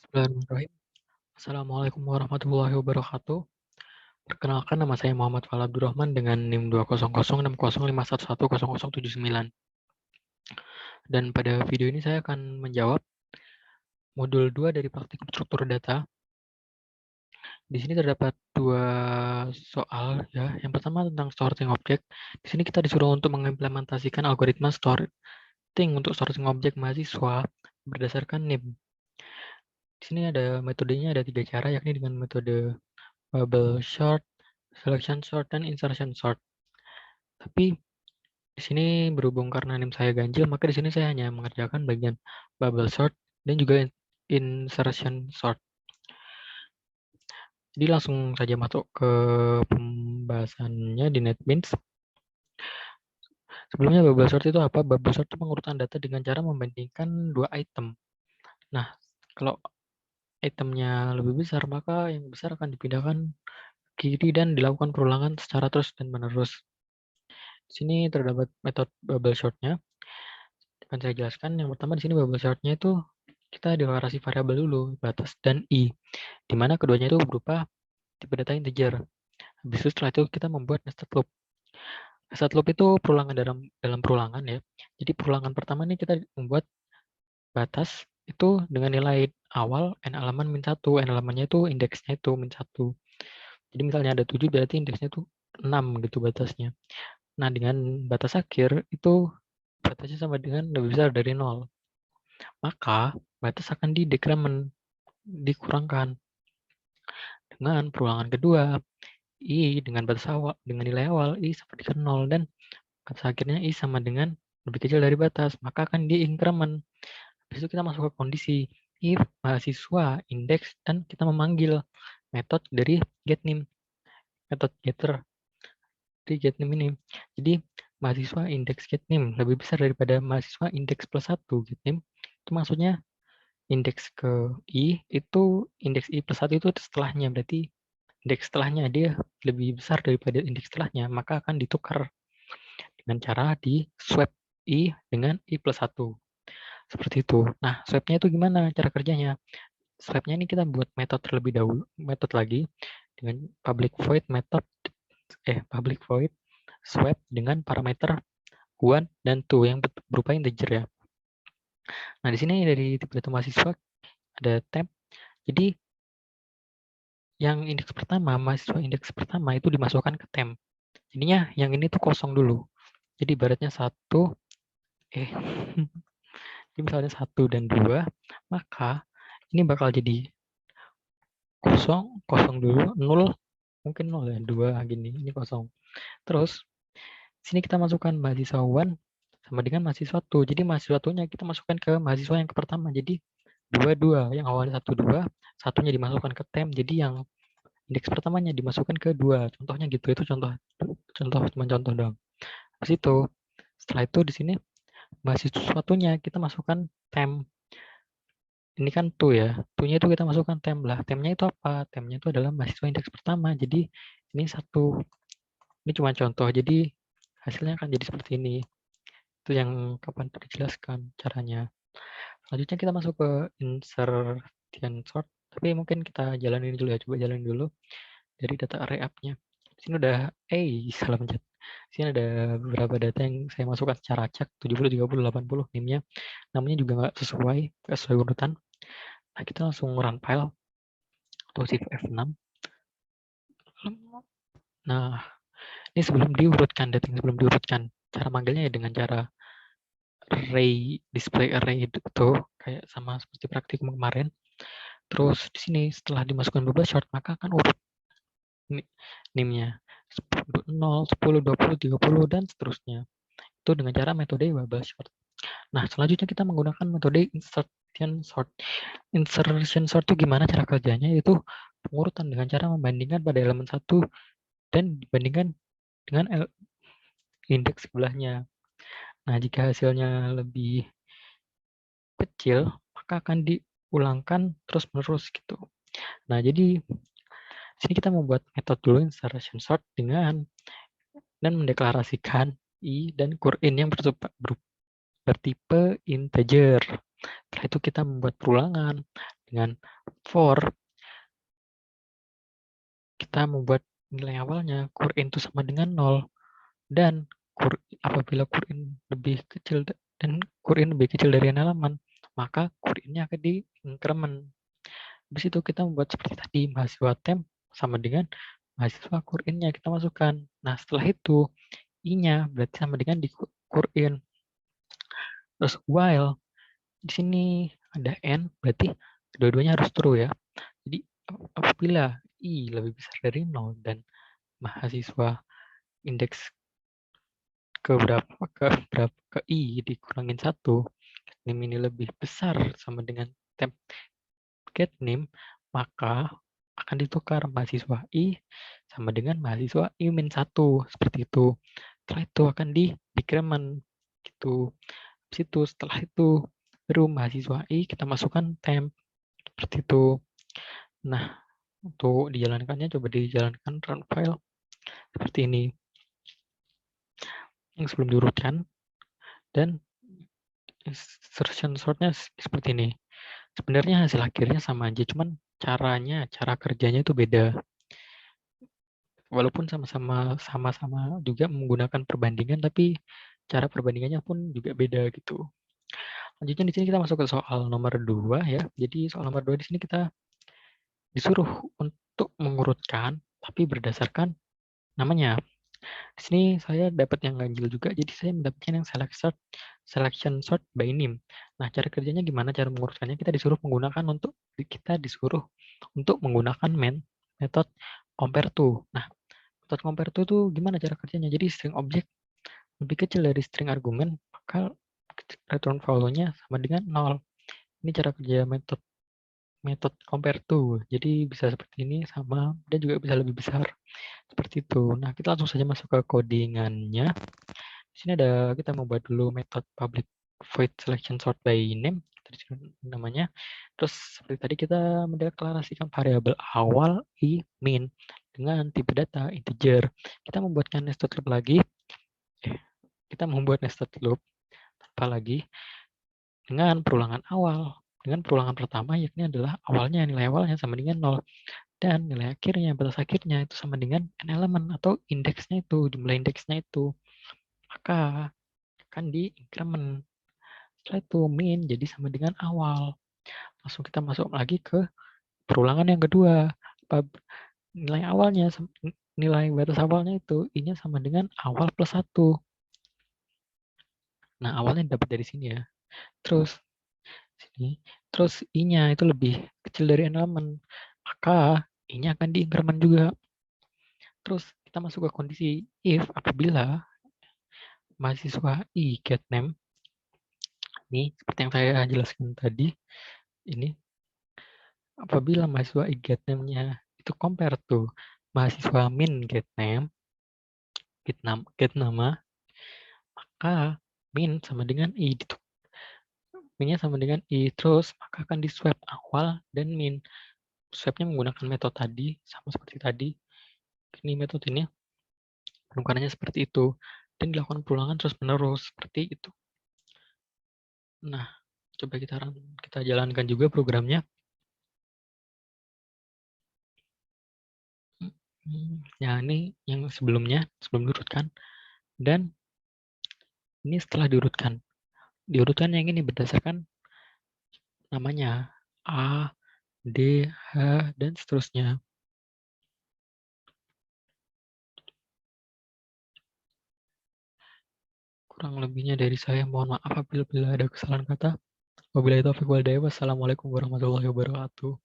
Bismillahirrahmanirrahim. Assalamualaikum warahmatullahi wabarakatuh. Perkenalkan, nama saya Muhammad Fal Abdurrahman dengan NIM 2006051110079. Dan pada video ini saya akan menjawab modul 2 dari praktikum struktur data. Di sini terdapat dua soal ya. Yang pertama tentang sorting object. Di sini kita disuruh untuk mengimplementasikan algoritma sorting untuk sorting objek mahasiswa berdasarkan NIM. Di sini ada metodenya, ada 3 cara, yakni dengan metode bubble sort, selection sort, dan insertion sort. Tapi di sini berhubung karena NIM saya ganjil, maka di sini saya hanya mengerjakan bagian bubble sort dan juga insertion sort. Jadi langsung saja masuk ke pembahasannya di NetBeans. Sebelumnya bubble sort itu apa? Bubble sort itu pengurutan data dengan cara membandingkan dua item. Nah, kalau itemnya lebih besar, maka yang besar akan dipindahkan ke kiri dan dilakukan perulangan secara terus dan menerus. Di sini terdapat metode bubble sort-nya. Akan saya jelaskan. Yang pertama di sini bubble sort-nya itu kita deklarasi variabel dulu, batas dan i, di mana keduanya itu berupa tipe data integer. Habis itu setelah itu kita membuat nested loop. Nested loop itu perulangan dalam perulangan ya. Jadi perulangan pertama ini kita membuat batas itu dengan nilai awal n halaman min 1. N halamannya itu indeksnya itu min 1. Jadi misalnya ada 7 berarti indeksnya itu 6 gitu batasnya. Nah, dengan batas akhir itu batasnya sama dengan lebih besar dari 0. Maka batas akan dikurangkan dengan perulangan kedua. I dengan batas awal, dengan nilai awal I sama dengan 0 dan batas akhirnya I sama dengan lebih kecil dari batas, maka akan diincrement. Habis itu kita masuk ke kondisi if mahasiswa index dan kita memanggil metode dari getName, metode getter di getName ini. Jadi mahasiswa index getName lebih besar daripada mahasiswa index plus 1 getName. Itu maksudnya indeks ke I itu indeks I plus 1 itu setelahnya, berarti indeks setelahnya dia lebih besar daripada indeks setelahnya, maka akan ditukar dengan cara di swap I dengan I plus 1. Seperti itu. Nah, swapnya itu gimana cara kerjanya? Swapnya ini kita buat metode terlebih dahulu, metode lagi dengan public void swap dengan parameter 1 dan 2 yang berupa integer ya. Nah, di sini dari tipe data mahasiswa ada temp. Jadi yang indeks pertama, mahasiswa indeks pertama itu dimasukkan ke temp. Jadinya yang ini tuh kosong dulu. Jadi ibaratnya ini misalnya 1 dan 2, maka ini bakal jadi kosong, kosong dulu, 0, mungkin 0 ya, 2 gini, ini kosong. Terus sini kita masukkan mahasiswa 1 sama dengan mahasiswa 2. Jadi mahasiswa 2-nya kita masukkan ke mahasiswa yang pertama. Jadi 2 yang awalnya 1 2, satunya dimasukkan ke temp. Jadi yang indeks pertamanya dimasukkan ke 2. Contohnya gitu. Itu contoh cuma contoh dong. Habis itu setelah itu di sini mahasiswa satunya kita masukkan temp. Ini kan tuh ya, tuh-nya itu kita masukkan temp lah. Tempnya itu apa? Tempnya itu adalah mahasiswa indeks pertama. Jadi ini 1. Ini cuma contoh. Jadi hasilnya akan jadi seperti ini. Itu yang kapan dijelaskan caranya. Selanjutnya kita masuk ke insertion sort. Tapi mungkin kita jalanin dulu ya. Coba jalanin dulu dari data array up-nya. Di sini udah, salah pencet. Di sini ada beberapa data yang saya masukkan secara acak, 70, 30, 80 NIM-nya. Namanya juga nggak sesuai urutan. Nah, kita langsung run file atau shift F6. Nah, ini sebelum diurutkan, data yang sebelum diurutkan. Cara manggilnya ya dengan cara display array itu kayak sama seperti praktikum kemarin. Terus di sini setelah dimasukkan bubble sort, maka akan urut NIM-nya 0, 10, 20, 30, dan seterusnya. Itu dengan cara metode bubble sort. Nah, selanjutnya kita menggunakan metode insertion sort. Insertion sort itu gimana cara kerjanya? Itu pengurutan dengan cara membandingkan pada elemen 1 dan dibandingkan dengan indeks sebelahnya. Nah, jika hasilnya lebih kecil, maka akan diulangkan terus-menerus gitu. Nah, jadi sini kita membuat metode dulu insertion sort dengan dan mendeklarasikan i dan curIn yang bertipe integer. Setelah itu kita membuat perulangan dengan for kita membuat nilai awalnya Qur'in itu sama dengan 0 dan apabila Qur'in lebih kecil dan Qur'in lebih kecil dari halaman, maka Qur'innya akan diinkremen. Habis itu kita membuat seperti tadi, mahasiswa temp sama dengan mahasiswa Qur'innya kita masukkan. Nah, setelah itu I-nya berarti sama dengan di Qur'in. Terus while di sini ada n, berarti dua-duanya harus true ya. Jadi apabila I lebih besar dari 0 dan mahasiswa indeks ke I dikurangin 1, NIM ini lebih besar sama dengan temp get NIM, maka akan ditukar mahasiswa I sama dengan mahasiswa I-1 seperti itu. Setelah itu akan di-decrement gitu. Habis itu setelah itu baru mahasiswa I kita masukkan temp seperti itu. Nah, untuk dijalankannya coba dijalankan run file seperti ini. Yang sebelum diurutkan dan insertion sortnya seperti ini. Sebenarnya hasil akhirnya sama aja, cuman cara kerjanya itu beda. Walaupun sama-sama juga menggunakan perbandingan, tapi cara perbandingannya pun juga beda gitu. Lanjutnya di sini kita masuk ke soal nomor 2 ya. Jadi soal nomor 2 di sini kita disuruh untuk mengurutkan, tapi berdasarkan namanya. Di sini saya dapat yang ganjil juga, jadi saya mendapatkan yang selection sort by name. Nah, cara kerjanya gimana? Cara mengurutkannya kita disuruh menggunakan method compare to. Nah, method compare to itu gimana cara kerjanya? Jadi string objek lebih kecil dari string argumen, maka return value-nya sama dengan 0. Ini cara kerja method compare to. Jadi bisa seperti ini sama dan juga bisa lebih besar. Seperti itu. Nah, kita langsung saja masuk ke codingannya. Di sini kita membuat dulu metode public void selection sort by name, namanya. Terus seperti tadi kita mendeklarasikan variabel awal I min dengan tipe data integer. Kita membuatkan nested loop lagi. Kita membuat nested loop tanpa lagi dengan perulangan awal. Dengan perulangan pertama yakni adalah nilai awalnya sama dengan 0 dan nilai akhirnya, batas akhirnya itu sama dengan n elemen atau indeksnya itu, jumlah indeksnya itu. Maka akan di-increment. Setelah itu min jadi sama dengan awal. Langsung kita masuk lagi ke perulangan yang kedua. Nilai batas awalnya itu I-nya sama dengan awal plus 1. Nah, awalnya dapat dari sini ya. Terus sini, terus I-nya itu lebih kecil dari n elemen. Maka I-nya akan di-increment juga. Terus kita masuk ke kondisi if apabila mahasiswa I get name. Ini seperti yang saya jelaskan tadi. Ini apabila mahasiswa I get name-nya itu compare to mahasiswa min get name, get nama, maka min sama dengan I. Min-nya sama dengan I. Terus maka akan di swap awal dan min. Swapnya menggunakan metode tadi, sama seperti tadi. Ini metode ini penukarannya seperti itu. Dan dilakukan perulangan terus menerus seperti itu. Nah, coba kita jalankan juga programnya. Ya, ini yang sebelum diurutkan. Dan ini setelah diurutkan. Diurutkan yang ini berdasarkan namanya A, D, H, dan seterusnya. Kurang lebihnya dari saya, mohon maaf apabila ada kesalahan kata. Wabillahi taufiq wal hidayah. Wassalamualaikum warahmatullahi wabarakatuh.